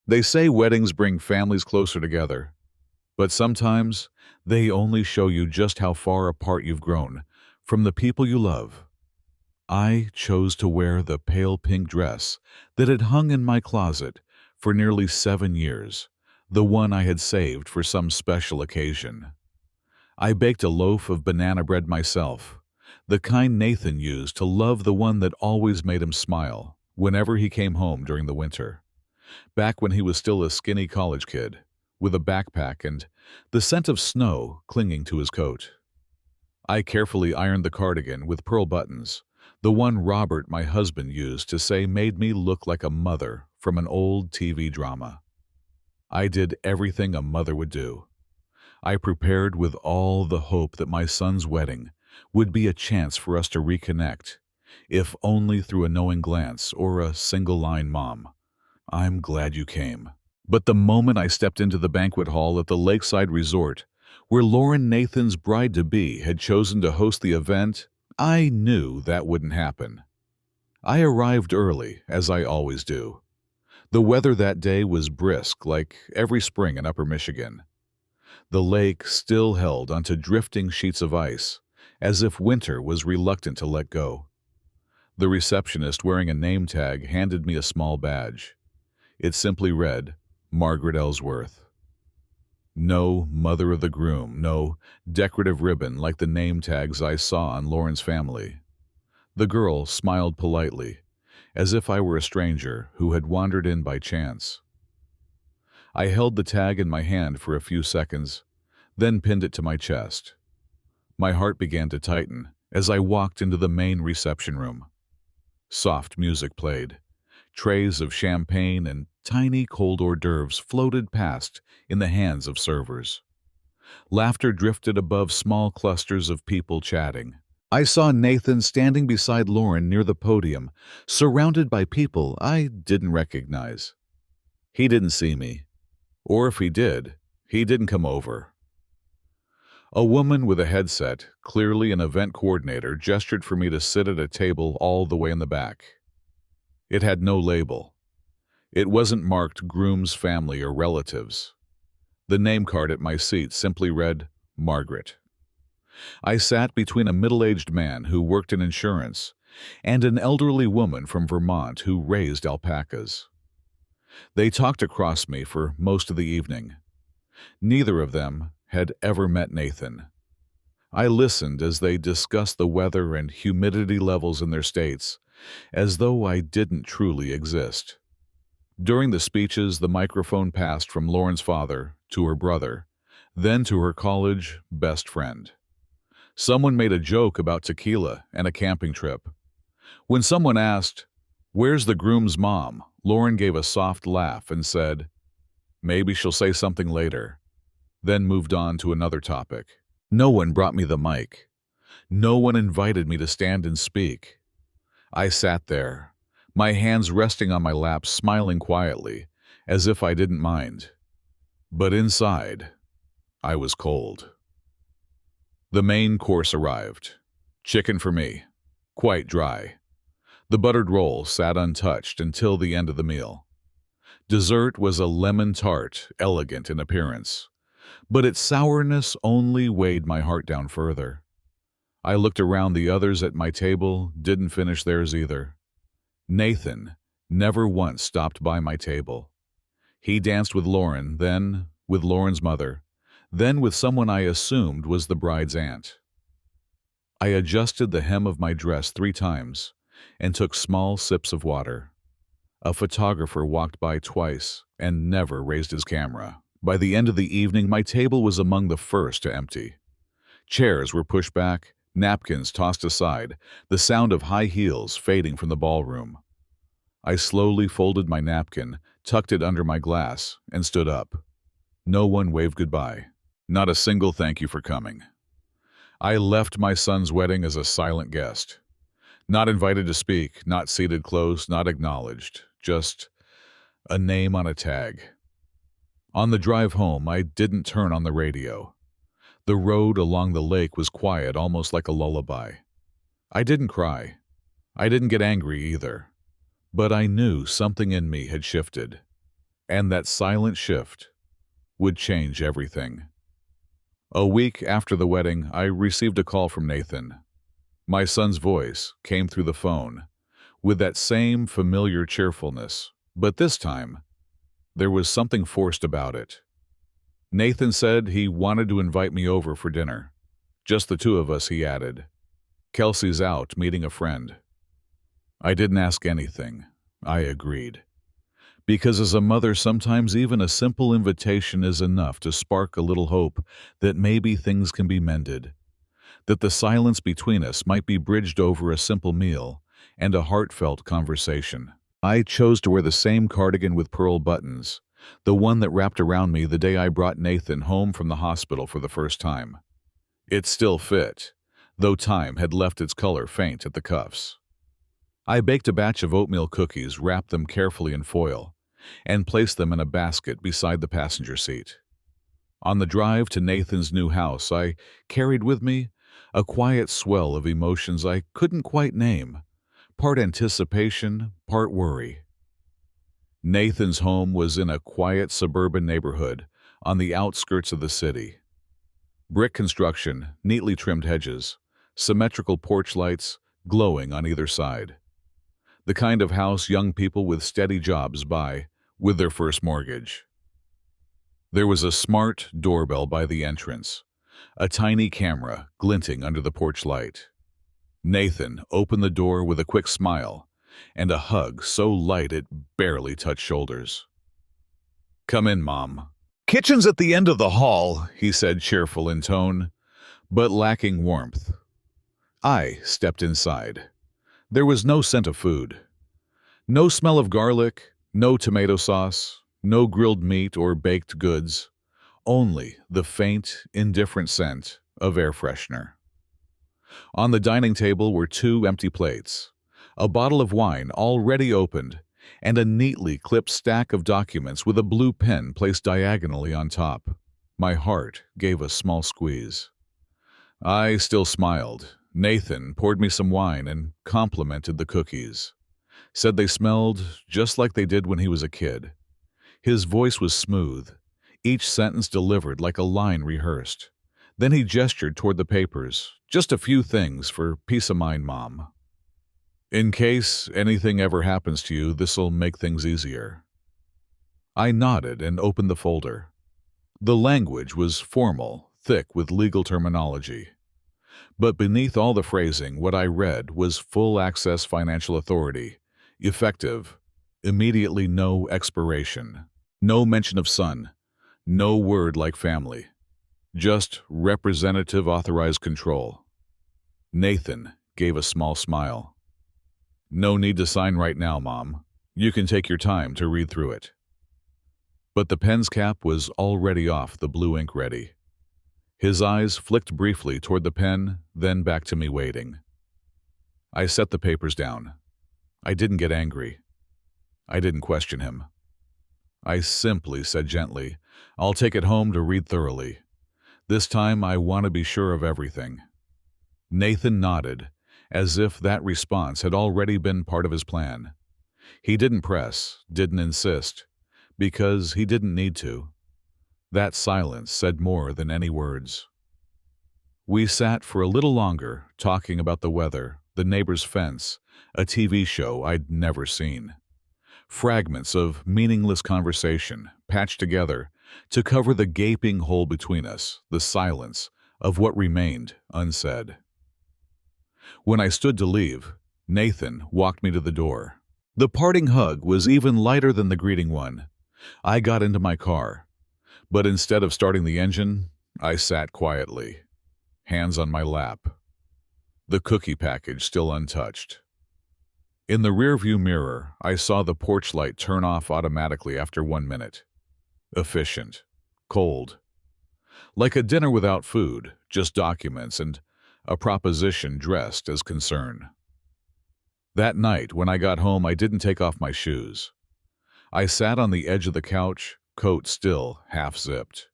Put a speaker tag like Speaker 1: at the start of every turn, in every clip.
Speaker 1: They say weddings bring families closer together, but sometimes they only show you just how far apart you've grown from the people you love. I chose to wear the pale pink dress that had hung in my closet for nearly 7 years, the one I had saved for some special occasion. I baked a loaf of banana bread myself, the kind Nathan used to love, the one that always made him smile whenever he came home during the winter, back when he was still a skinny college kid, with a backpack and the scent of snow clinging to his coat. I carefully ironed the cardigan with pearl buttons, the one Robert, my husband, used to say made me look like a mother from an old TV drama. I did everything a mother would do. I prepared with all the hope that my son's wedding would be a chance for us to reconnect, if only through a knowing glance or a single line, "Mom, I'm glad you came." But the moment I stepped into the banquet hall at the lakeside resort, where Lauren, Nathan's bride-to-be, had chosen to host the event, I knew that wouldn't happen. I arrived early, as I always do. The weather that day was brisk, like every spring in Upper Michigan. The lake still held onto drifting sheets of ice, as if winter was reluctant to let go. The receptionist, wearing a name tag, handed me a small badge. It simply read, "Margaret Ellsworth." No mother of the groom, no decorative ribbon like the name tags I saw on Lauren's family. The girl smiled politely, as if I were a stranger who had wandered in by chance. I held the tag in my hand for a few seconds, then pinned it to my chest. My heart began to tighten as I walked into the main reception room. Soft music played. Trays of champagne and tiny cold hors d'oeuvres floated past in the hands of servers. Laughter drifted above small clusters of people chatting. I saw Nathan standing beside Lauren near the podium, surrounded by people I didn't recognize. He didn't see me. Or if he did, he didn't come over. A woman with a headset, clearly an event coordinator, gestured for me to sit at a table all the way in the back. It had no label. It wasn't marked groom's family or relatives. The name card at my seat simply read, "Margaret." I sat between a middle-aged man who worked in insurance and an elderly woman from Vermont who raised alpacas. They talked across me for most of the evening. Neither of them had ever met Nathan. I listened as they discussed the weather and humidity levels in their states, as though I didn't truly exist. During the speeches, the microphone passed from Lauren's father to her brother, then to her college best friend. Someone made a joke about tequila and a camping trip. When someone asked, "Where's the groom's mom?" Lauren gave a soft laugh and said, "Maybe she'll say something later," then moved on to another topic. No one brought me the mic. No one invited me to stand and speak. I sat there, my hands resting on my lap, smiling quietly, as if I didn't mind. But inside, I was cold. The main course arrived. Chicken for me, quite dry. The buttered roll sat untouched until the end of the meal. Dessert was a lemon tart, elegant in appearance, but its sourness only weighed my heart down further. I looked around. The others at my table didn't finish theirs either. Nathan never once stopped by my table. He danced with Lauren, then with Lauren's mother, then with someone I assumed was the bride's aunt. I adjusted the hem of my dress 3 times and took small sips of water. A photographer walked by twice and never raised his camera. By the end of the evening, my table was among the first to empty. Chairs were pushed back, napkins tossed aside, the sound of high heels fading from the ballroom. I slowly folded my napkin, tucked it under my glass, and stood up. No one waved goodbye. Not a single "thank you for coming." I left my son's wedding as a silent guest. Not invited to speak, not seated close, not acknowledged. Just a name on a tag. On the drive home, I didn't turn on the radio. The road along the lake was quiet, almost like a lullaby. I didn't cry. I didn't get angry either. But I knew something in me had shifted. And that silent shift would change everything. A week after the wedding, I received a call from Nathan. My son's voice came through the phone with that same familiar cheerfulness, but this time, there was something forced about it. Nathan said he wanted to invite me over for dinner. Just the two of us, he added. Kelsey's out meeting a friend. I didn't ask anything. I agreed. Because as a mother, sometimes even a simple invitation is enough to spark a little hope that maybe things can be mended, that the silence between us might be bridged over a simple meal and a heartfelt conversation. I chose to wear the same cardigan with pearl buttons, the one that wrapped around me the day I brought Nathan home from the hospital for the first time. It still fit, though time had left its color faint at the cuffs. I baked a batch of oatmeal cookies, wrapped them carefully in foil, and placed them in a basket beside the passenger seat. On the drive to Nathan's new house, I carried with me a quiet swell of emotions I couldn't quite name, part anticipation, part worry. Nathan's home was in a quiet suburban neighborhood on the outskirts of the city. Brick construction, neatly trimmed hedges, symmetrical porch lights glowing on either side. The kind of house young people with steady jobs buy with their first mortgage. There was a smart doorbell by the entrance, a tiny camera glinting under the porch light. Nathan opened the door with a quick smile and a hug so light it barely touched shoulders. "Come in, Mom." "Kitchen's at the end of the hall," he said, cheerful in tone, but lacking warmth. I stepped inside. There was no scent of food. No smell of garlic, no tomato sauce, no grilled meat or baked goods, only the faint, indifferent scent of air freshener. On the dining table were two empty plates, a bottle of wine already opened, and a neatly clipped stack of documents with a blue pen placed diagonally on top. My heart gave a small squeeze. I still smiled. Nathan poured me some wine and complimented the cookies. Said they smelled just like they did when he was a kid. His voice was smooth, each sentence delivered like a line rehearsed. Then he gestured toward the papers. "Just a few things for peace of mind, Mom. In case anything ever happens to you, this'll make things easier." I nodded and opened the folder. The language was formal, thick with legal terminology. But beneath all the phrasing, what I read was full access financial authority, effective, immediately no expiration, no mention of son, no word like family, just representative authorized control. Nathan gave a small smile. "No need to sign right now, Mom. You can take your time to read through it." But the pen's cap was already off, the blue ink ready. His eyes flicked briefly toward the pen, then back to me waiting. I set the papers down. I didn't get angry. I didn't question him. I simply said gently, "I'll take it home to read thoroughly. This time I want to be sure of everything." Nathan nodded, as if that response had already been part of his plan. He didn't press, didn't insist, because he didn't need to. That silence said more than any words. We sat for a little longer, talking about the weather, the neighbor's fence, a TV show I'd never seen. Fragments of meaningless conversation patched together to cover the gaping hole between us, the silence of what remained unsaid. When I stood to leave, Nathan walked me to the door. The parting hug was even lighter than the greeting one. I got into my car, but instead of starting the engine, I sat quietly, hands on my lap, the cookie package still untouched. In the rearview mirror, I saw the porch light turn off automatically after 1 minute. Efficient, cold. Like a dinner without food, just documents and a proposition dressed as concern. That night, when I got home, I didn't take off my shoes. I sat on the edge of the couch, coat still half-zipped.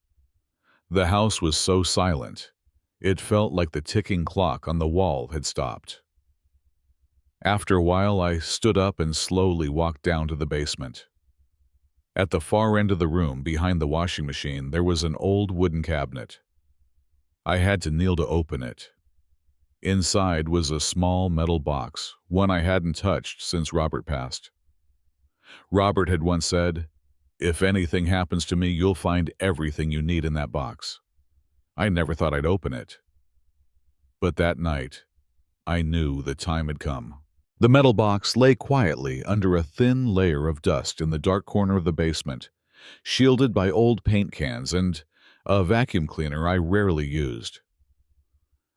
Speaker 1: The house was so silent, it felt like the ticking clock on the wall had stopped. After a while, I stood up and slowly walked down to the basement. At the far end of the room, behind the washing machine, there was an old wooden cabinet. I had to kneel to open it. Inside was a small metal box, one I hadn't touched since Robert passed. Robert had once said, "If anything happens to me, you'll find everything you need in that box." I never thought I'd open it. But that night, I knew the time had come. The metal box lay quietly under a thin layer of dust in the dark corner of the basement, shielded by old paint cans and a vacuum cleaner I rarely used.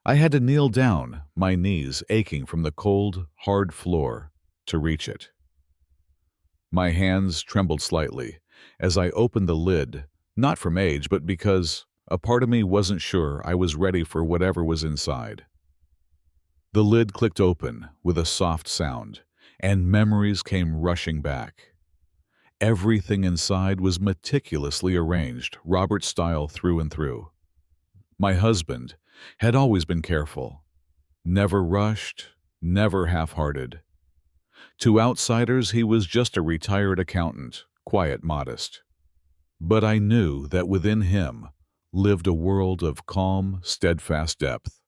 Speaker 1: I had to kneel down, my knees aching from the cold, hard floor, to reach it. My hands trembled slightly as I opened the lid, not from age, but because a part of me wasn't sure I was ready for whatever was inside. The lid clicked open with a soft sound, and memories came rushing back. Everything inside was meticulously arranged, Robert style through and through. My husband had always been careful, never rushed, never half-hearted. To outsiders, he was just a retired accountant, quiet, modest. But I knew that within him lived a world of calm, steadfast depth.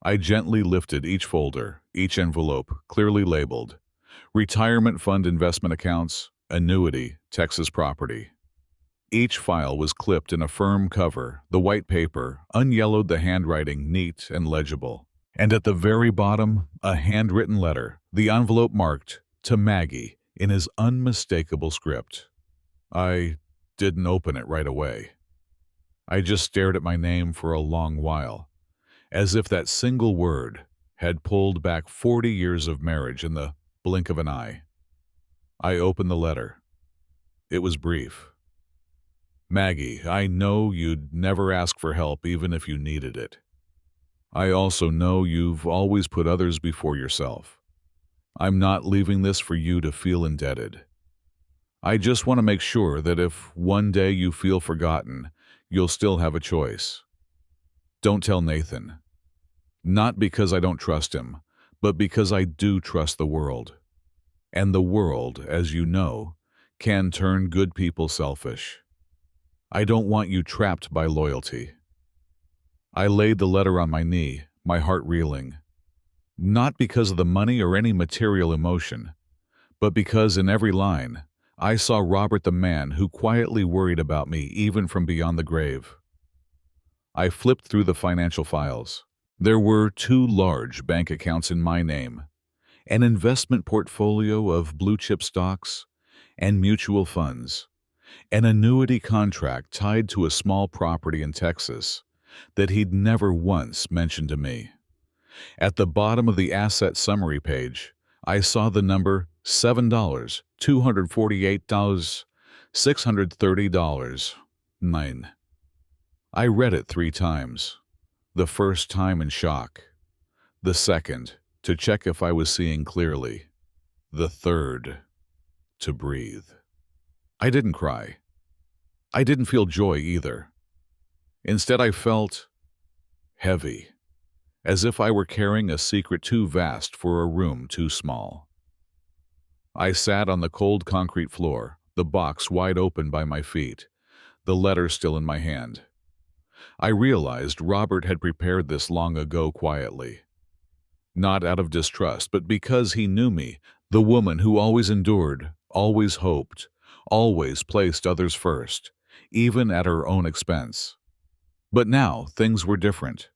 Speaker 1: I gently lifted each folder, each envelope, clearly labeled retirement fund investment accounts, annuity, Texas property. Each file was clipped in a firm cover, the white paper, unyellowed, the handwriting neat and legible. And at the very bottom, a handwritten letter, the envelope marked, "To Maggie," in his unmistakable script. I didn't open it right away. I just stared at my name for a long while, as if that single word had pulled back 40 years of marriage in the blink of an eye. I opened the letter. It was brief. "Maggie, I know you'd never ask for help even if you needed it. I also know you've always put others before yourself. I'm not leaving this for you to feel indebted. I just want to make sure that if one day you feel forgotten, you'll still have a choice. Don't tell Nathan. Not because I don't trust him, but because I do trust the world. And the world, as you know, can turn good people selfish. I don't want you trapped by loyalty." I laid the letter on my knee, my heart reeling. Not because of the money or any material emotion, but because in every line, I saw Robert, the man who quietly worried about me even from beyond the grave. I flipped through the financial files. There were 2 large bank accounts in my name, an investment portfolio of blue-chip stocks and mutual funds, an annuity contract tied to a small property in Texas that he'd never once mentioned to me. At the bottom of the asset summary page, I saw the number $7, $248, $630, 9. I read it 3 times. The first time in shock. The second, to check if I was seeing clearly. The third, to breathe. I didn't cry. I didn't feel joy either. Instead, I felt heavy, as if I were carrying a secret too vast for a room too small. I sat on the cold concrete floor, the box wide open by my feet, the letter still in my hand. I realized Robert had prepared this long ago quietly. Not out of distrust, but because he knew me, the woman who always endured, always hoped, always placed others first, even at her own expense. But now things were different.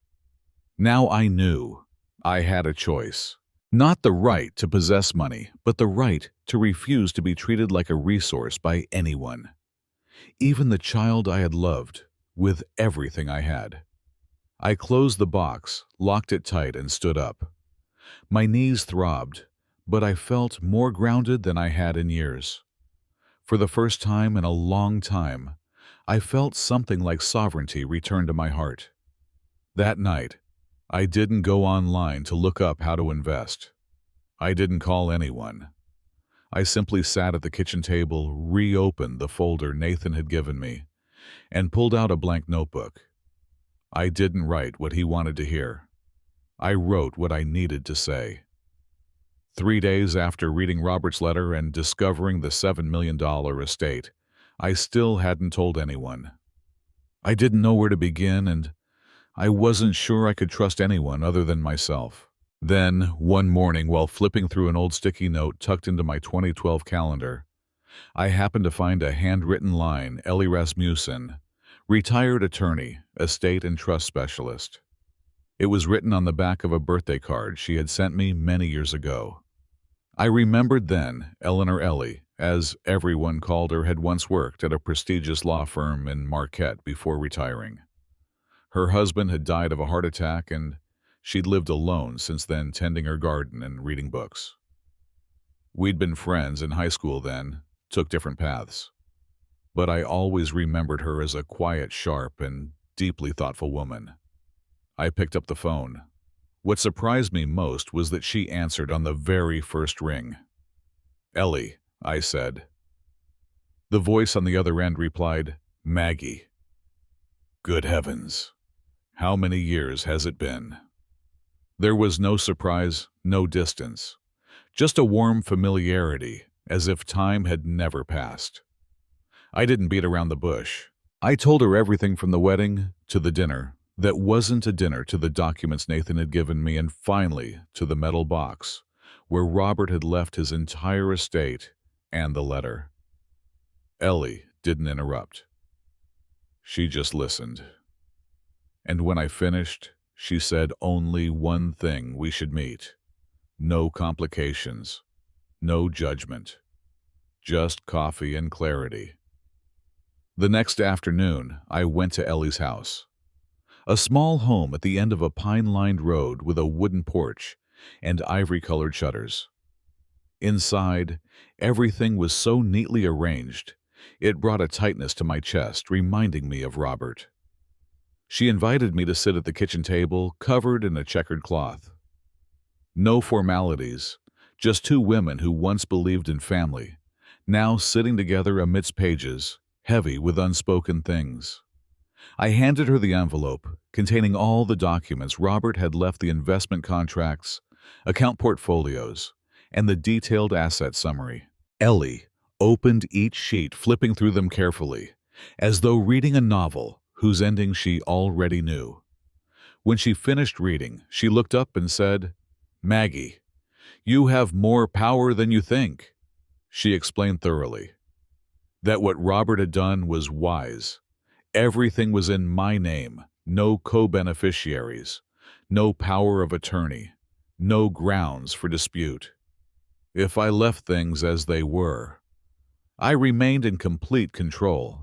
Speaker 1: Now I knew I had a choice. Not the right to possess money, but the right to refuse to be treated like a resource by anyone. Even the child I had loved, with everything I had. I closed the box, locked it tight, and stood up. My knees throbbed, but I felt more grounded than I had in years. For the first time in a long time, I felt something like sovereignty return to my heart. That night, I didn't go online to look up how to invest. I didn't call anyone. I simply sat at the kitchen table, reopened the folder Nathan had given me, and pulled out a blank notebook. I didn't write what he wanted to hear. I wrote what I needed to say. 3 days after reading Robert's letter and discovering the $7 million estate, I still hadn't told anyone. I didn't know where to begin, and I wasn't sure I could trust anyone other than myself. Then, one morning, while flipping through an old sticky note tucked into my 2012 calendar, I happened to find a handwritten line: Ellie Rasmussen, retired attorney, estate and trust specialist. It was written on the back of a birthday card she had sent me many years ago. I remembered then Eleanor Ellie, as everyone called her, had once worked at a prestigious law firm in Marquette before retiring. Her husband had died of a heart attack, and she'd lived alone since then, tending her garden and reading books. We'd been friends in high school then, took different paths. But I always remembered her as a quiet, sharp, and deeply thoughtful woman. I picked up the phone. What surprised me most was that she answered on the very first ring. "Ellie," I said. The voice on the other end replied, "Maggie." Good heavens. How many years has it been? There was no surprise, no distance. Just a warm familiarity, as if time had never passed. I didn't beat around the bush. I told her everything from the wedding to the dinner that wasn't a dinner, to the documents Nathan had given me, and finally to the metal box where Robert had left his entire estate and the letter. Ellie didn't interrupt. She just listened. And when I finished, she said only one thing: we should meet. No complications, no judgment, just coffee and clarity. The next afternoon, I went to Ellie's house. A small home at the end of a pine-lined road with a wooden porch and ivory-colored shutters. Inside, everything was so neatly arranged, it brought a tightness to my chest, reminding me of Robert. She invited me to sit at the kitchen table, covered in a checkered cloth. No formalities, just two women who once believed in family, now sitting together amidst pages, heavy with unspoken things. I handed her the envelope containing all the documents Robert had left: the investment contracts, account portfolios, and the detailed asset summary. Ellie opened each sheet, flipping through them carefully, as though reading a novel whose ending she already knew. When she finished reading, she looked up and said, "Maggie, you have more power than you think." She explained thoroughly that what Robert had done was wise. Everything was in my name, no co-beneficiaries, no power of attorney, no grounds for dispute. If I left things as they were, I remained in complete control.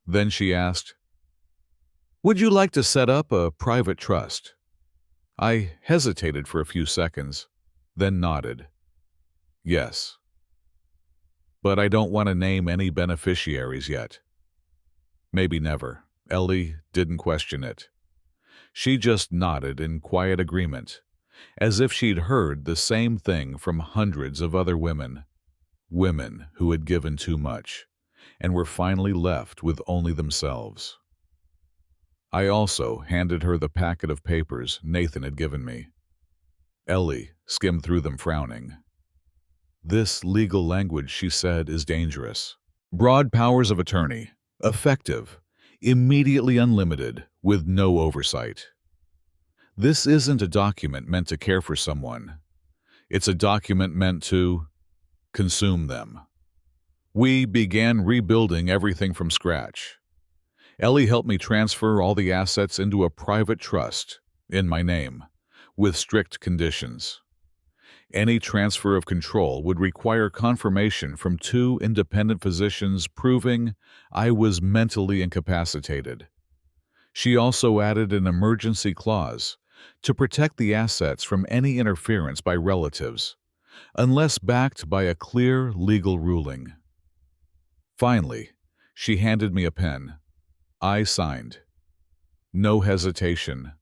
Speaker 1: Then she asked, "Would you like to set up a private trust?" I hesitated for a few seconds, then nodded. "Yes. But I don't want to name any beneficiaries yet." "Maybe never." Ellie didn't question it. She just nodded in quiet agreement, as if she'd heard the same thing from hundreds of other women. Women who had given too much, and were finally left with only themselves. I also handed her the packet of papers Nathan had given me. Ellie skimmed through them, frowning. "This legal language," she said, "is dangerous. Broad powers of attorney, effective, immediately unlimited, with no oversight. This isn't a document meant to care for someone. It's a document meant to consume them." We began rebuilding everything from scratch. Ellie helped me transfer all the assets into a private trust in my name, with strict conditions. Any transfer of control would require confirmation from two independent physicians proving I was mentally incapacitated. She also added an emergency clause to protect the assets from any interference by relatives, unless backed by a clear legal ruling. Finally, she handed me a pen. I signed. No hesitation,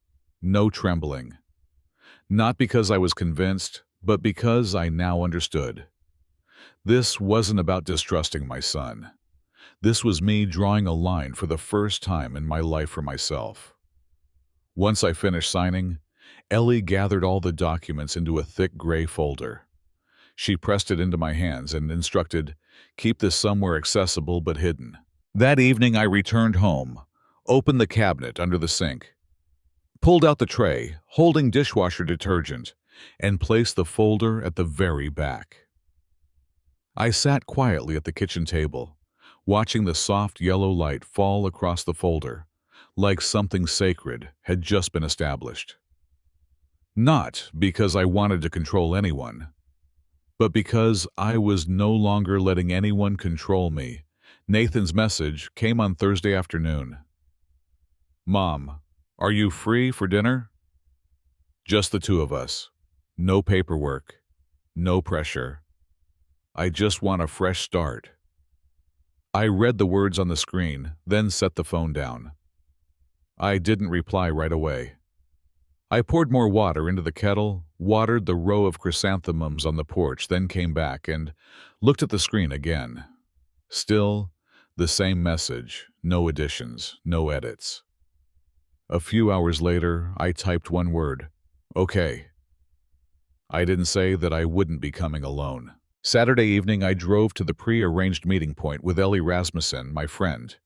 Speaker 1: no trembling. Not because I was convinced, but because I now understood. This wasn't about distrusting my son. This was me drawing a line for the first time in my life for myself. Once I finished signing, Ellie gathered all the documents into a thick gray folder. She pressed it into my hands and instructed, "Keep this somewhere accessible but hidden." That evening I returned home, opened the cabinet under the sink, pulled out the tray holding dishwasher detergent, and placed the folder at the very back. I sat quietly at the kitchen table, watching the soft yellow light fall across the folder, like something sacred had just been established. Not because I wanted to control anyone, but because I was no longer letting anyone control me. Nathan's message came on Thursday afternoon. "Mom, are you free for dinner?" Just the two of us. No paperwork. No pressure. I just want a fresh start. I read the words on the screen, then set the phone down. I didn't reply right away. I poured more water into the kettle, watered the row of chrysanthemums on the porch, then came back and looked at the screen again. Still, the same message, no additions, no edits. A few hours later, I typed one word, "Okay." I didn't say that I wouldn't be coming alone. Saturday evening, I drove to the pre-arranged meeting point with Ellie Rasmussen, my friend,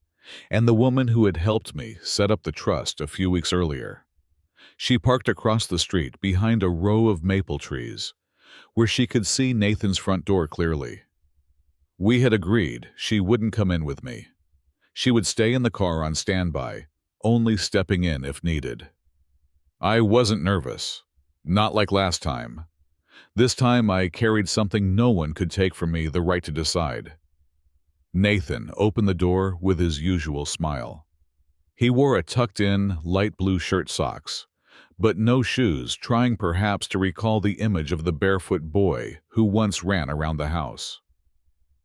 Speaker 1: and the woman who had helped me set up the trust a few weeks earlier. She parked across the street behind a row of maple trees, where she could see Nathan's front door clearly. We had agreed she wouldn't come in with me. She would stay in the car on standby, only stepping in if needed. I wasn't nervous, not like last time. This time I carried something no one could take from me, the right to decide. Nathan opened the door with his usual smile. He wore a tucked-in, light blue shirt socks, but no shoes, trying perhaps to recall the image of the barefoot boy who once ran around the house.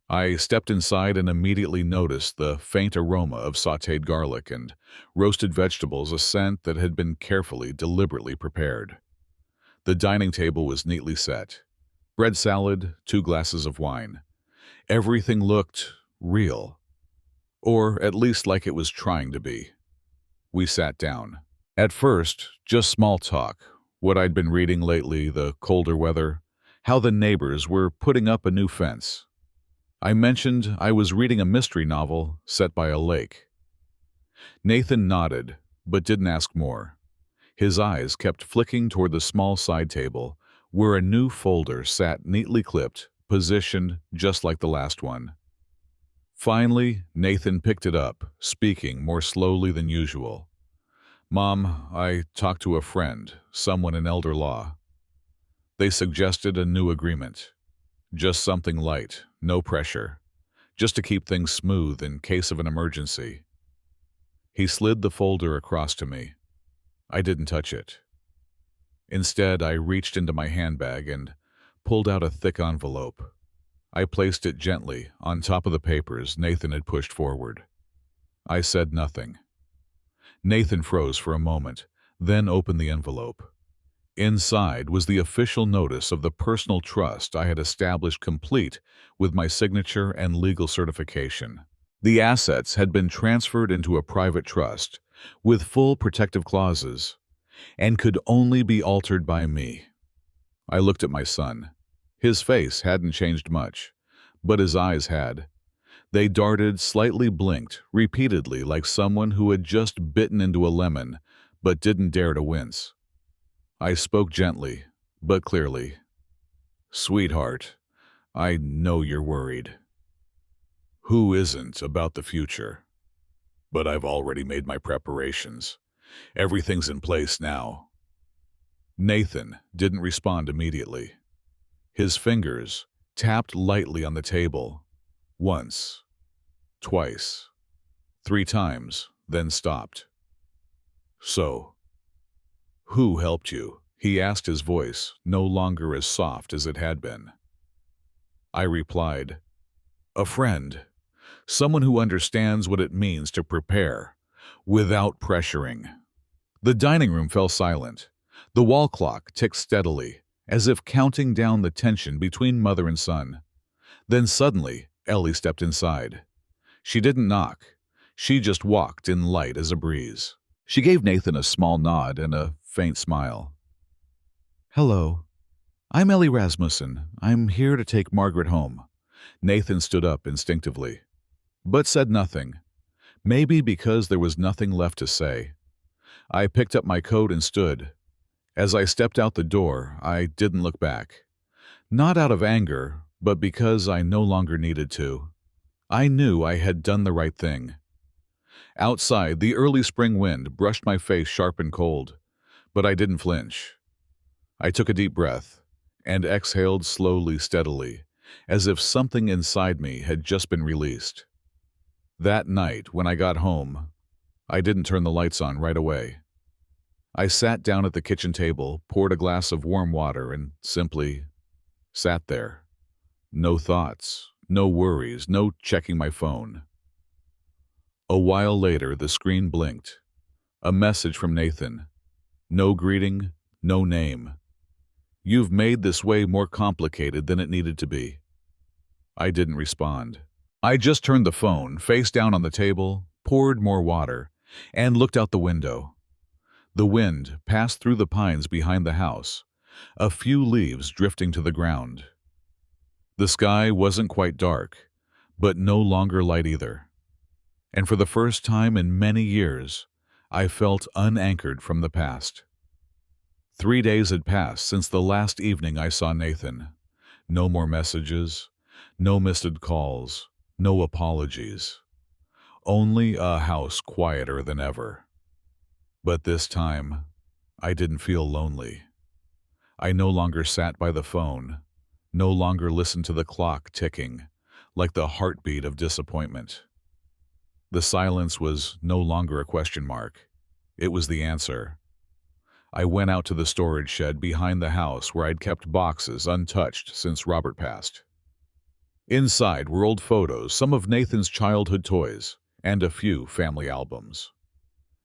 Speaker 1: I stepped inside and immediately noticed the faint aroma of sautéed garlic and roasted vegetables, a scent that had been carefully, deliberately prepared. The dining table was neatly set. Bread salad, 2 glasses of wine. Everything looked real, or at least like it was trying to be. We sat down. At first, just small talk, what I'd been reading lately, the colder weather, how the neighbors were putting up a new fence. I mentioned I was reading a mystery novel set by a lake. Nathan nodded, but didn't ask more. His eyes kept flicking toward the small side table, where a new folder sat neatly clipped, positioned just like the last one. Finally, Nathan picked it up, speaking more slowly than usual. "Mom, I talked to a friend, someone in elder law. They suggested a new agreement. Just something light, no pressure, just to keep things smooth in case of an emergency." He slid the folder across to me. I didn't touch it. Instead, I reached into my handbag and pulled out a thick envelope. I placed it gently on top of the papers Nathan had pushed forward. I said nothing. Nathan froze for a moment, then opened the envelope. Inside was the official notice of the personal trust I had established, complete with my signature and legal certification. The assets had been transferred into a private trust with full protective clauses and could only be altered by me. I looked at my son. His face hadn't changed much, but his eyes had. They darted, slightly blinked, repeatedly, like someone who had just bitten into a lemon but didn't dare to wince. I spoke gently, but clearly. "Sweetheart, I know you're worried. Who isn't about the future? But I've already made my preparations. Everything's in place now." Nathan didn't respond immediately. His fingers tapped lightly on the table. Once, twice, 3 times, then stopped. "So, who helped you?" he asked, his voice no longer as soft as it had been. I replied, "A friend. Someone who understands what it means to prepare, without pressuring." The dining room fell silent. The wall clock ticked steadily, as if counting down the tension between mother and son. Then suddenly, Ellie stepped inside. She didn't knock. She just walked in light as a breeze. She gave Nathan a small nod and a faint smile. "Hello." I'm Ellie Rasmussen. I'm here to take Margaret home. Nathan stood up instinctively, but said nothing. Maybe because there was nothing left to say. I picked up my coat and stood. As I stepped out the door, I didn't look back. Not out of anger, but because I no longer needed to. I knew I had done the right thing. Outside, the early spring wind brushed my face sharp and cold, but I didn't flinch. I took a deep breath and exhaled slowly, steadily, as if something inside me had just been released. That night, when I got home, I didn't turn the lights on right away. I sat down at the kitchen table, poured a glass of warm water, and simply sat there. No thoughts, no worries, no checking my phone. A while later, the screen blinked. A message from Nathan. No greeting, no name. You've made this way more complicated than it needed to be. I didn't respond. I just turned the phone face down on the table, poured more water, and looked out the window. The wind passed through the pines behind the house, a few leaves drifting to the ground. The sky wasn't quite dark, but no longer light either. And for the first time in many years, I felt unanchored from the past. 3 days had passed since the last evening I saw Nathan. No more messages, no missed calls, no apologies. Only a house quieter than ever. But this time, I didn't feel lonely. I no longer sat by the phone, no longer listened to the clock ticking, like the heartbeat of disappointment. The silence was no longer a question mark. It was the answer. I went out to the storage shed behind the house where I'd kept boxes untouched since Robert passed. Inside were old photos, some of Nathan's childhood toys, and a few family albums.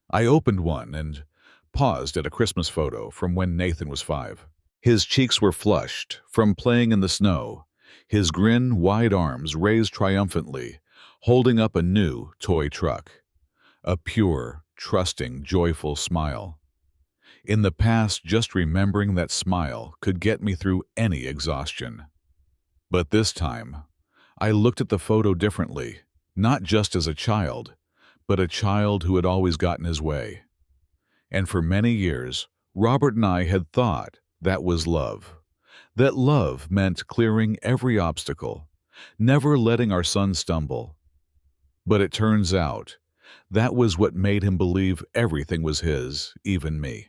Speaker 1: I opened one and paused at a Christmas photo from when Nathan was 5. His cheeks were flushed from playing in the snow, his grin wide arms raised triumphantly, holding up a new toy truck. A pure, trusting, joyful smile. In the past, just remembering that smile could get me through any exhaustion. But this time, I looked at the photo differently, not just as a child, but a child who had always gotten his way. And for many years, Robert and I had thought that was love. That love meant clearing every obstacle, never letting our son stumble. But it turns out, that was what made him believe everything was his, even me.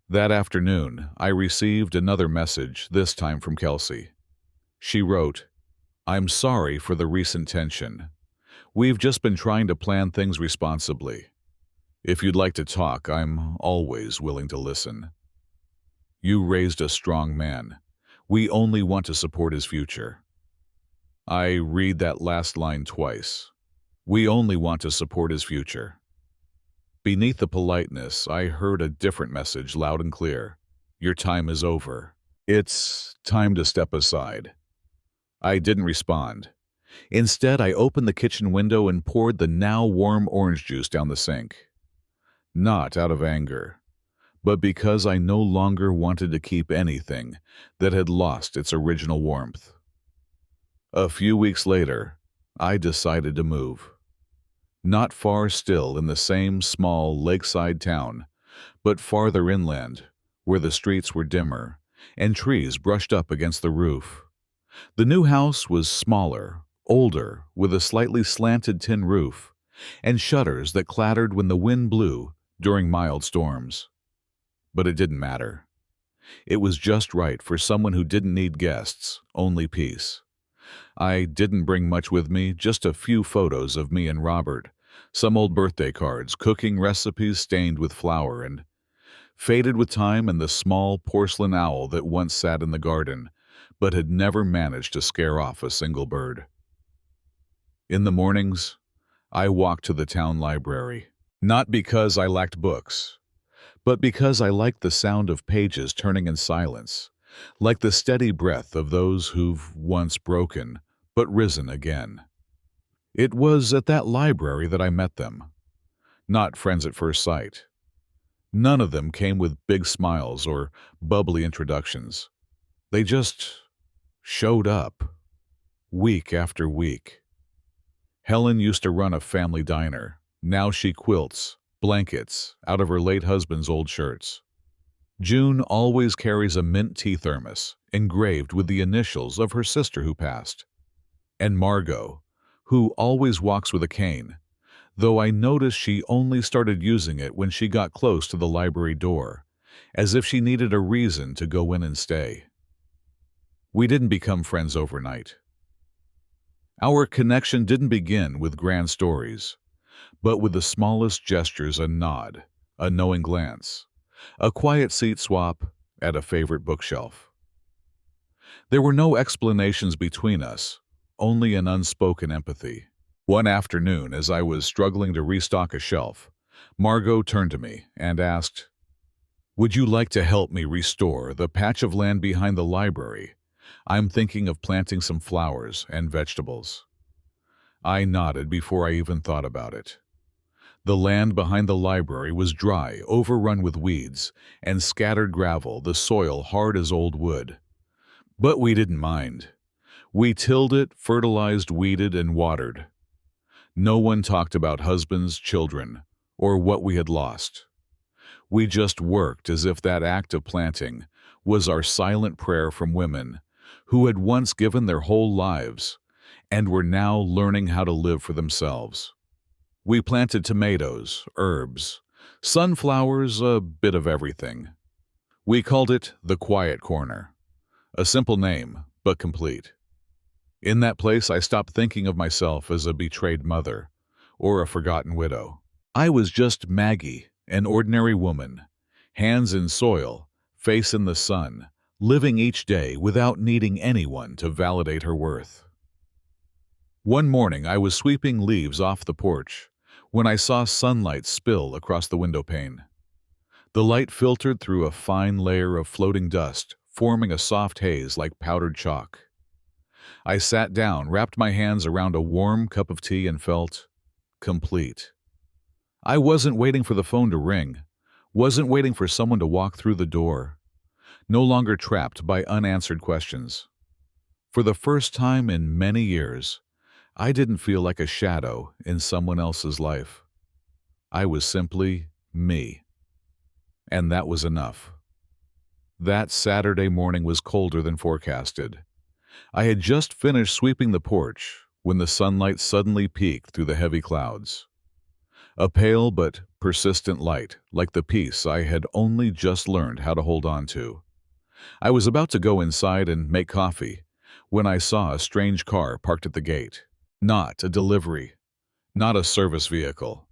Speaker 1: That afternoon, I received another message, this time from Kelsey. She wrote, "I'm sorry for the recent tension. We've just been trying to plan things responsibly. If you'd like to talk, I'm always willing to listen. You raised a strong man. We only want to support his future." I read that last line twice. We only want to support his future. Beneath the politeness, I heard a different message loud and clear. Your time is over. It's time to step aside. I didn't respond. Instead, I opened the kitchen window and poured the now warm orange juice down the sink. Not out of anger, but because I no longer wanted to keep anything that had lost its original warmth. A few weeks later, I decided to move. Not far still in the same small lakeside town, but farther inland, where the streets were dimmer and trees brushed up against the roof. The new house was smaller, older, with a slightly slanted tin roof and shutters that clattered when the wind blew during mild storms. But it didn't matter. It was just right for someone who didn't need guests, only peace. I didn't bring much with me, just a few photos of me and Robert, some old birthday cards, cooking recipes stained with flour and faded with time, and the small porcelain owl that once sat in the garden, but had never managed to scare off a single bird. In the mornings, I walked to the town library, not because I lacked books, but because I liked the sound of pages turning in silence, like the steady breath of those who've once broken, but risen again. It was at that library that I met them. Not friends at first sight. None of them came with big smiles or bubbly introductions. They just showed up, week after week. Helen used to run a family diner. Now she quilts blankets out of her late husband's old shirts. June always carries a mint tea thermos engraved with the initials of her sister who passed. And Margot, who always walks with a cane, though I noticed she only started using it when she got close to the library door, as if she needed a reason to go in and stay. We didn't become friends overnight. Our connection didn't begin with grand stories, but with the smallest gestures: a nod, a knowing glance, a quiet seat swap at a favorite bookshelf. There were no explanations between us, only an unspoken empathy. One afternoon, as I was struggling to restock a shelf, Margot turned to me and asked, "Would you like to help me restore the patch of land behind the library? I'm thinking of planting some flowers and vegetables." I nodded before I even thought about it. The land behind the library was dry, overrun with weeds, and scattered gravel, the soil hard as old wood. But we didn't mind. We tilled it, fertilized, weeded, and watered. No one talked about husbands, children, or what we had lost. We just worked as if that act of planting was our silent prayer from women who had once given their whole lives and were now learning how to live for themselves. We planted tomatoes, herbs, sunflowers, a bit of everything. We called it the Quiet Corner, a simple name, but complete. In that place, I stopped thinking of myself as a betrayed mother or a forgotten widow. I was just Maggie, an ordinary woman, hands in soil, face in the sun, living each day without needing anyone to validate her worth. One morning, I was sweeping leaves off the porch when I saw sunlight spill across the window pane. The light filtered through a fine layer of floating dust, forming a soft haze like powdered chalk. I sat down, wrapped my hands around a warm cup of tea, and felt complete. I wasn't waiting for the phone to ring, wasn't waiting for someone to walk through the door, no longer trapped by unanswered questions. For the first time in many years, I didn't feel like a shadow in someone else's life. I was simply me. And that was enough. That Saturday morning was colder than forecasted. I had just finished sweeping the porch when the sunlight suddenly peeked through the heavy clouds. A pale but persistent light, like the peace I had only just learned how to hold on to. I was about to go inside and make coffee when I saw a strange car parked at the gate. Not a delivery, not a service vehicle.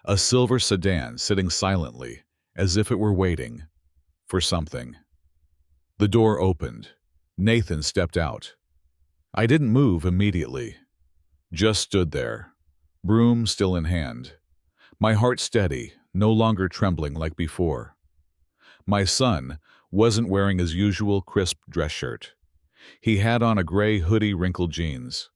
Speaker 1: A silver sedan sitting silently, as if it were waiting for something. The door opened. Nathan stepped out. I didn't move immediately, just stood there, broom still in hand, my heart steady, no longer trembling like before. My son wasn't wearing his usual crisp dress shirt. He had on a gray hoodie, wrinkled jeans.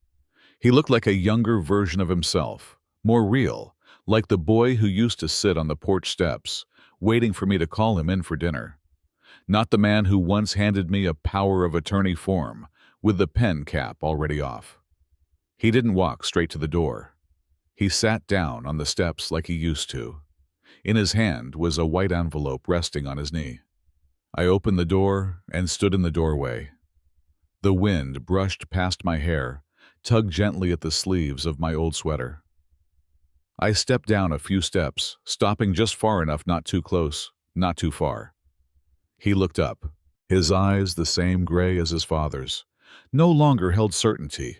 Speaker 1: He looked like a younger version of himself, more real, like the boy who used to sit on the porch steps, waiting for me to call him in for dinner. Not the man who once handed me a power of attorney form with the pen cap already off. He didn't walk straight to the door. He sat down on the steps like he used to. In his hand was a white envelope resting on his knee. I opened the door and stood in the doorway. The wind brushed past my hair, tugged gently at the sleeves of my old sweater. I stepped down a few steps, stopping just far enough, not too close, not too far. He looked up. His eyes, the same gray as his father's, no longer held certainty,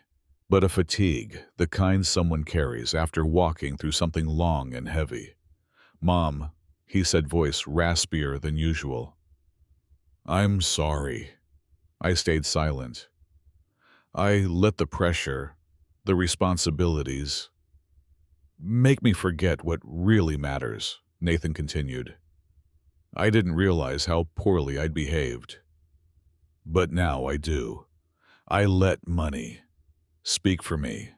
Speaker 1: but a fatigue, the kind someone carries after walking through something long and heavy. "Mom," he said, voice raspier than usual. "I'm sorry." I stayed silent. "I let the pressure, the responsibilities, make me forget what really matters," Nathan continued. "I didn't realize how poorly I'd behaved. But now I do. I let money speak for me."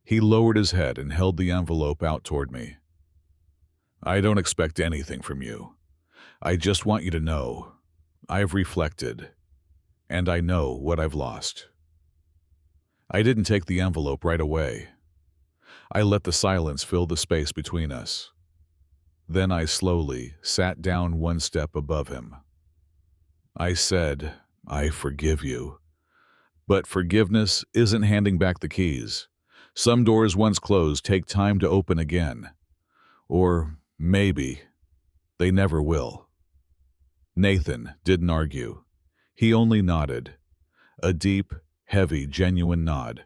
Speaker 1: He lowered his head and held the envelope out toward me. "I don't expect anything from you. I just want you to know I've reflected, and I know what I've lost. I didn't take the envelope right away. I let the silence fill the space between us. Then I slowly sat down one step above him. I said, "I forgive you." But forgiveness isn't handing back the keys. Some doors once closed take time to open again. Or maybe they never will. Nathan didn't argue. He only nodded. A deep, heavy, genuine nod.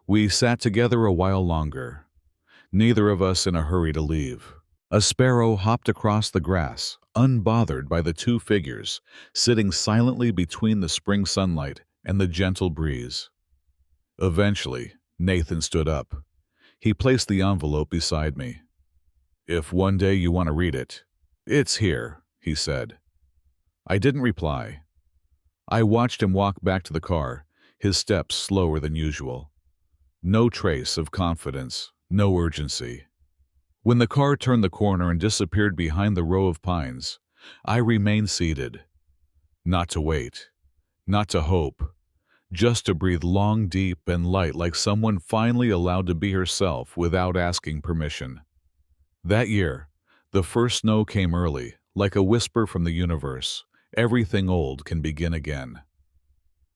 Speaker 1: We sat together a while longer, neither of us in a hurry to leave. A sparrow hopped across the grass, unbothered by the two figures, sitting silently between the spring sunlight and the gentle breeze. Eventually, Nathan stood up. He placed the envelope beside me. "If one day you want to read it, it's here," he said. I didn't reply. I watched him walk back to the car, his steps slower than usual. No trace of confidence, no urgency. When the car turned the corner and disappeared behind the row of pines, I remained seated. Not to wait, not to hope, just to breathe long, deep, and light like someone finally allowed to be herself without asking permission. That year, the first snow came early, like a whisper from the universe. Everything old can begin again.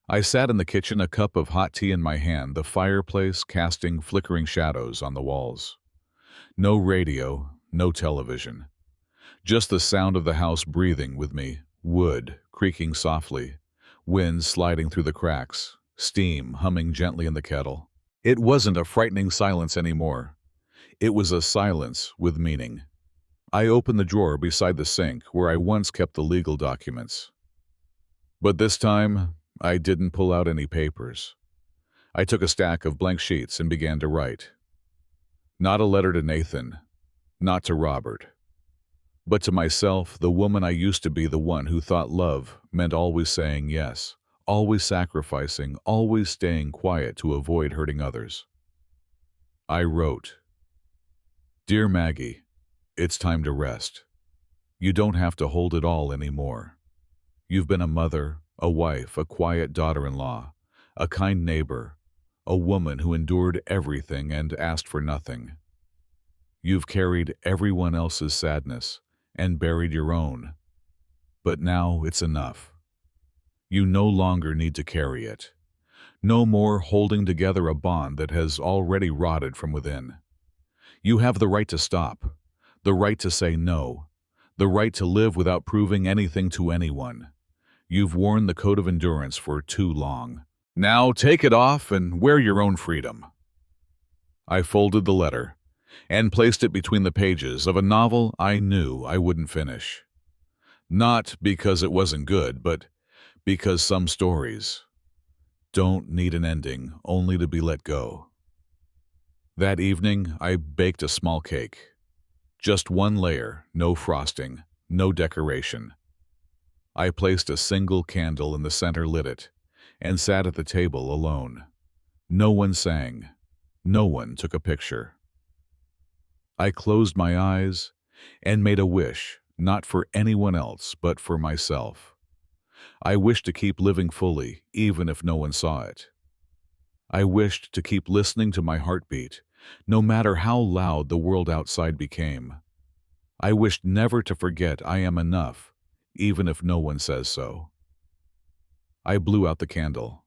Speaker 1: I sat in the kitchen, a cup of hot tea in my hand, the fireplace casting flickering shadows on the walls. No radio, no television. Just the sound of the house breathing with me, wood creaking softly, wind sliding through the cracks, steam humming gently in the kettle. It wasn't a frightening silence anymore. It was a silence with meaning. I opened the drawer beside the sink where I once kept the legal documents. But this time, I didn't pull out any papers. I took a stack of blank sheets and began to write. Not a letter to Nathan, not to Robert, but to myself, the woman I used to be, the one who thought love meant always saying yes, always sacrificing, always staying quiet to avoid hurting others. I wrote, "Dear Maggie, it's time to rest. You don't have to hold it all anymore. You've been a mother, a wife, a quiet daughter-in-law, a kind neighbor, a woman who endured everything and asked for nothing. You've carried everyone else's sadness and buried your own. But now it's enough. You no longer need to carry it. No more holding together a bond that has already rotted from within. You have the right to stop, the right to say no, the right to live without proving anything to anyone. You've worn the coat of endurance for too long. Now take it off and wear your own freedom." I folded the letter and placed it between the pages of a novel I knew I wouldn't finish. Not because it wasn't good, but because some stories don't need an ending only to be let go. That evening, I baked a small cake. Just one layer, no frosting, no decoration. I placed a single candle in the center, lit it, and sat at the table alone. No one sang. No one took a picture. I closed my eyes and made a wish, not for anyone else, but for myself. I wished to keep living fully, even if no one saw it. I wished to keep listening to my heartbeat, no matter how loud the world outside became. I wished never to forget I am enough, even if no one says so. I blew out the candle.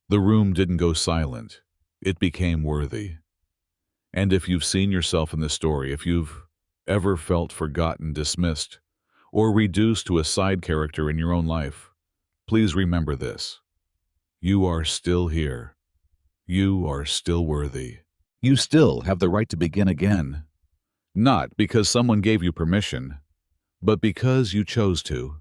Speaker 1: The room didn't go silent. It became worthy. And if you've seen yourself in this story, if you've ever felt forgotten, dismissed, or reduced to a side character in your own life, please remember this. You are still here. You are still worthy. You still have the right to begin again. Not because someone gave you permission, but because you chose to.